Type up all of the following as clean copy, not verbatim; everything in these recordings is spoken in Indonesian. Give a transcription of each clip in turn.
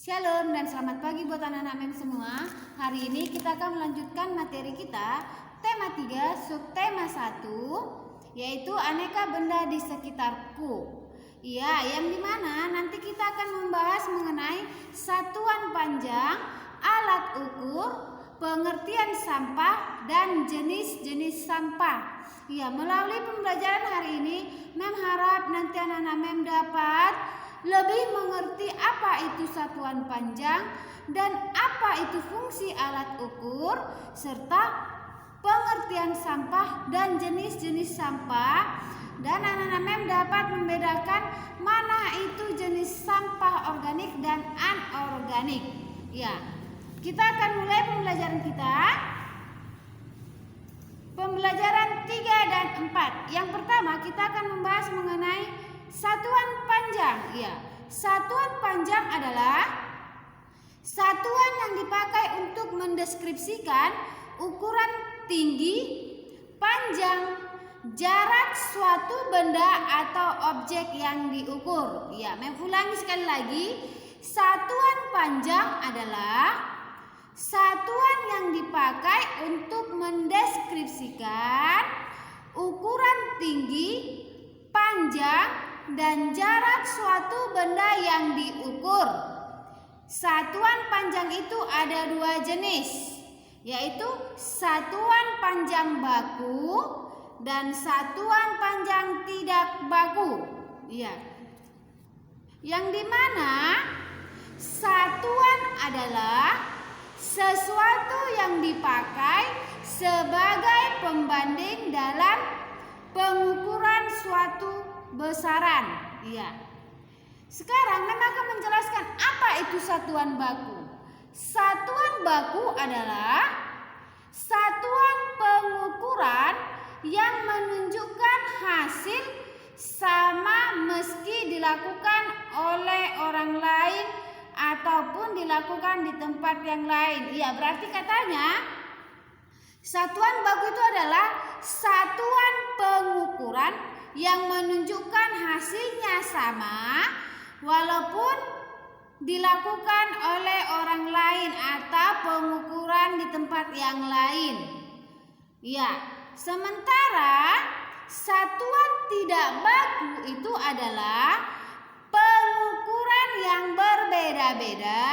Shalom dan selamat pagi buat anak-anak MEM semua. Hari ini kita akan melanjutkan materi kita, tema 3, subtema 1, yaitu aneka benda di sekitarku. Ya, yang dimana nanti kita akan membahas mengenai satuan panjang, alat ukur, pengertian sampah, dan jenis-jenis sampah. Ya, melalui pembelajaran hari ini, MEM harap nanti anak-anak MEM dapat lebih mengerti apa itu satuan panjang dan apa itu fungsi alat ukur serta pengertian sampah dan jenis-jenis sampah, dan anak-anak MEM dapat membedakan mana itu jenis sampah organik dan anorganik. Ya, kita akan mulai pembelajaran kita. Pembelajaran 3 dan 4. Yang pertama kita akan membahas mengenai satuan panjang. Ya, satuan panjang adalah satuan yang dipakai untuk mendeskripsikan ukuran tinggi, panjang, jarak suatu benda atau objek yang diukur. Ya, mengulangi sekali lagi. Satuan panjang adalah satuan yang dipakai untuk mendeskripsikan ukuran tinggi, panjang, dan jarak suatu benda yang diukur. Satuan panjang itu ada dua jenis, yaitu satuan panjang baku dan satuan panjang tidak baku. Ya, yang dimana satuan adalah sesuatu yang dipakai sebagai pembanding dalam pengukuran suatu besaran. Ya. Sekarang memang akan menjelaskan apa itu satuan baku. Satuan baku adalah satuan pengukuran yang menunjukkan hasil sama meski dilakukan oleh orang lain ataupun dilakukan di tempat yang lain. Ya, berarti katanya satuan baku itu adalah satuan pengukuran yang menunjukkan hasilnya sama walaupun dilakukan oleh orang lain atau pengukuran di tempat yang lain. Ya, sementara satuan tidak baku itu adalah pengukuran yang berbeda-beda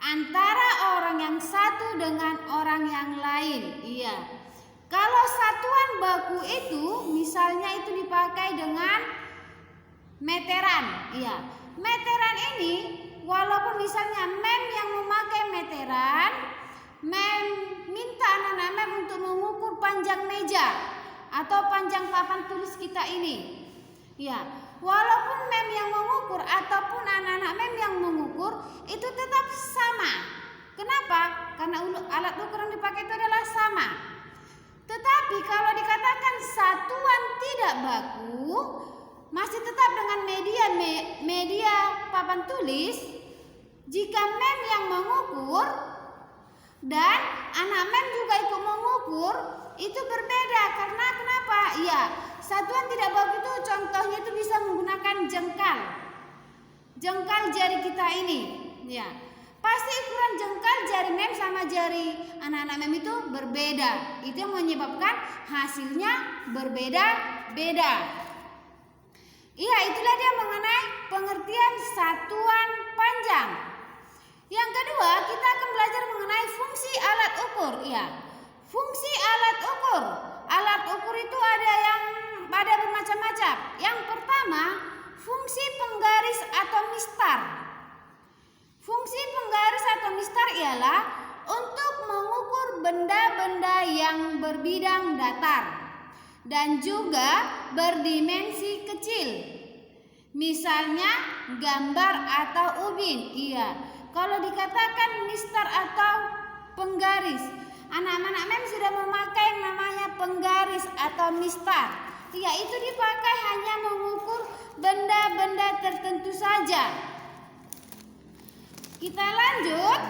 antara orang yang satu dengan orang yang lain. Iya. Kalau satuan baku itu misalnya itu dipakai dengan meteran. Iya. Meteran ini walaupun misalnya MEM yang memakai meteran, MEM minta anak-anak MEM untuk mengukur panjang meja atau panjang papan tulis kita ini. Ya, walaupun MEM yang mengukur ataupun anak-anak MEM yang mengukur itu tetap sama. Kenapa? Karena alat ukur yang dipakai itu adalah sama. Tetapi kalau dikatakan satuan tidak baku, masih tetap dengan media papan tulis. Jika MEM yang mengukur dan anak MEM juga ikut mengukur, itu berbeda. Karena kenapa? Ya, satuan tidak baku itu contohnya itu bisa menggunakan jengkal jari kita ini. Ya, pasti ukuran jengkal jari MEM sama jari anak-anak MEM itu berbeda. Itu yang menyebabkan hasilnya berbeda-beda. Iya, itulah dia mengenai pengertian satuan panjang. Yang kedua, kita akan belajar mengenai fungsi alat ukur. Ya, fungsi alat ukur. Alat ukur itu ada bermacam-macam. Yang pertama, fungsi penggaris atau mistar. Fungsi penggaris atau mistar ialah untuk mengukur benda-benda yang berbidang datar dan juga berdimensi kecil. Misalnya gambar atau ubin. Iya, kalau dikatakan mistar atau penggaris, anak-anak MEM sudah memakai yang namanya penggaris atau mistar. Ya, itu dipakai hanya mengukur benda-benda tertentu saja. Kita lanjut.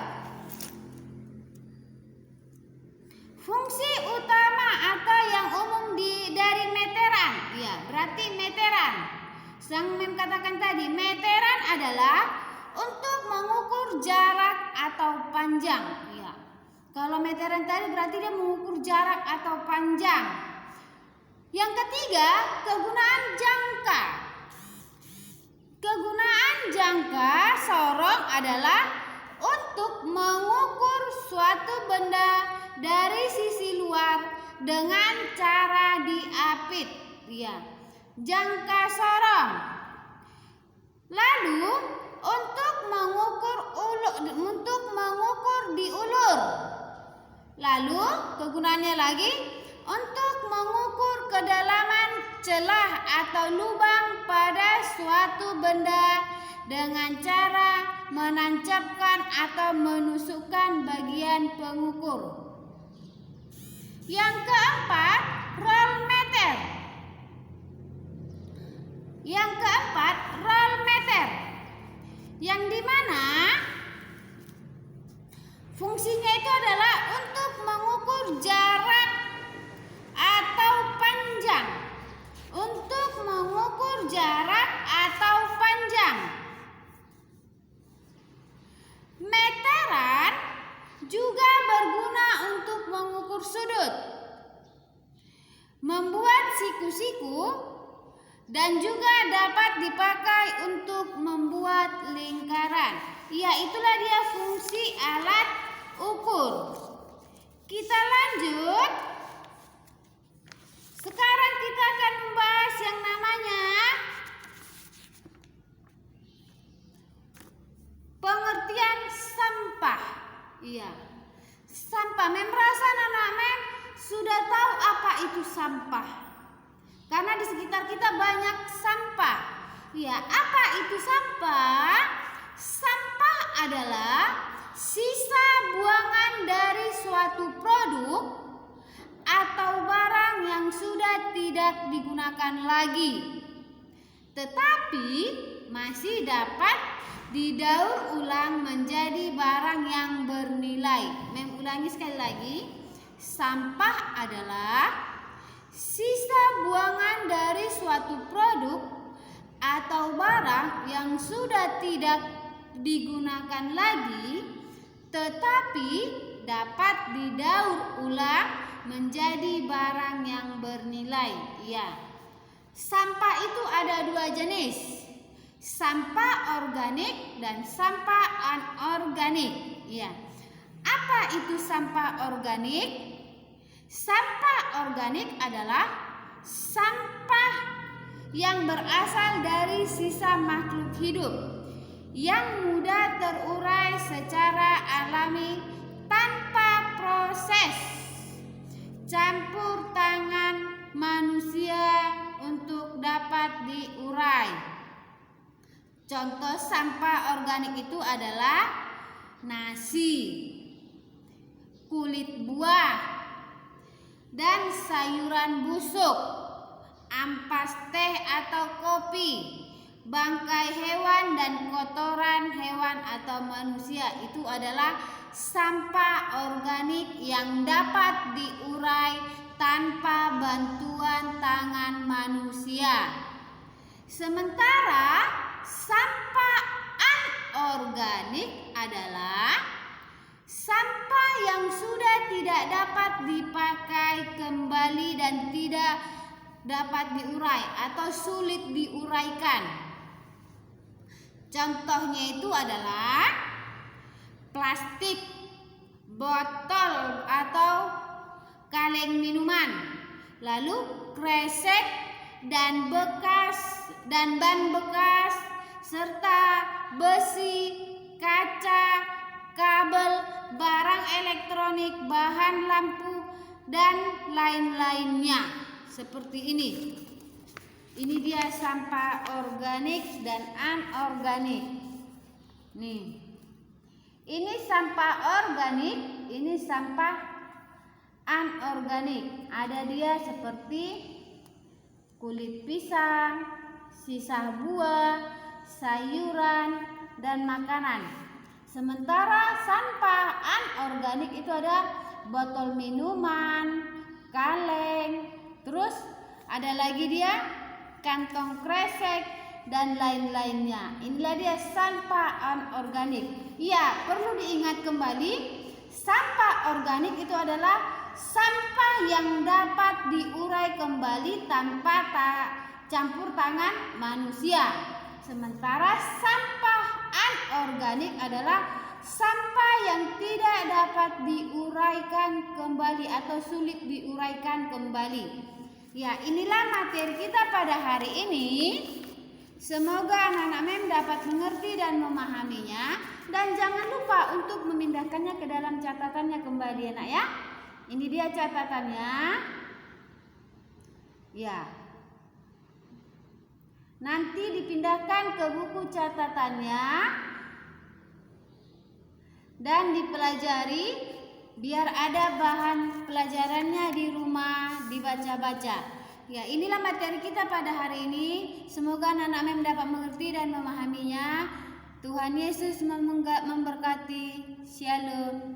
Fungsi utama atau yang umum dari meteran. Ya, berarti meteran. Yang MEM katakan tadi, meteran adalah untuk mengukur mengukur jarak atau panjang. Ya. Kalau meteran tadi berarti dia mengukur jarak atau panjang. Yang ketiga, kegunaan jangka. Kegunaan jangka sorong adalah untuk mengukur suatu benda dari sisi luar dengan cara diapit. Ya, jangka sorong. Lalu untuk mengukur diulur. Lalu kegunaannya lagi untuk mengukur kedalaman celah atau lubang pada suatu benda dengan cara menancapkan atau menusukkan bagian pengukur. Yang keempat, roll meter. Yang keempat, roll meter. Yang dimana fungsinya itu adalah untuk mengukur jarak atau panjang. Untuk mengukur jarak atau panjang. Meteran juga berguna untuk mengukur sudut, membuat siku-siku, dan juga dapat dipakai untuk membuat lingkaran. Ya, itulah dia fungsi alat ukur. Kita lanjut. Sekarang kita akan membahas yang namanya pengertian sampah. Iya. Sampah. Mem rasa anak mem sudah tahu apa itu sampah. Karena di sekitar kita banyak sampah. Ya, apa itu sampah? Sampah adalah sisa buangan dari suatu produk atau barang yang sudah tidak digunakan lagi, tetapi masih dapat didaur ulang menjadi barang yang bernilai. Mem ulangi sekali lagi. Sampah adalah sisa buangan dari suatu produk atau barang yang sudah tidak digunakan lagi, tetapi dapat didaur ulang menjadi barang yang bernilai. Ya. Sampah itu ada dua jenis. Sampah organik dan sampah anorganik. Ya. Apa itu sampah organik? Sampah organik adalah sampah yang berasal dari sisa makhluk hidup yang mudah terurai secara alami tanpa proses campur tangan manusia untuk dapat diurai. Contoh sampah organik itu adalah nasi, kulit buah, dan sayuran busuk, ampas teh atau kopi, bangkai hewan dan kotoran hewan atau manusia. Itu adalah sampah organik yang dapat diurai tanpa bantuan tangan manusia. Sementara sampah anorganik adalah sampah yang sudah tidak dapat dipakai kembali dan tidak dapat diurai atau sulit diuraikan. Contohnya itu adalah plastik, botol atau kaleng minuman, lalu kresek dan ban bekas, serta besi, kaca, kabel, barang elektronik, bahan lampu, dan lain-lainnya. Seperti ini. Ini dia sampah organik dan anorganik. Nih. Ini sampah organik, ini sampah anorganik. Ada dia seperti kulit pisang, sisa buah, sayuran, dan makanan. Sementara sampah anorganik itu ada botol minuman, kaleng, terus ada lagi dia kantong kresek, dan lain-lainnya. Inilah dia sampah anorganik. Ya, perlu diingat kembali, sampah organik itu adalah sampah yang dapat diurai kembali tanpa campur tangan manusia. Sementara sampah anorganik adalah sampah yang tidak dapat diuraikan kembali atau sulit diuraikan kembali. Ya, inilah materi kita pada hari ini. Semoga anak-anak MEM dapat mengerti dan memahaminya. Dan jangan lupa untuk memindahkannya ke dalam catatannya kembali, anak ya. Ini dia catatannya. Ya. Nanti dipindahkan ke buku catatannya dan dipelajari biar ada bahan pelajarannya di rumah dibaca-baca. Ya, inilah materi kita pada hari ini. Semoga anak-anak MEM dapat mengerti dan memahaminya. Tuhan Yesus memberkati. Shalom.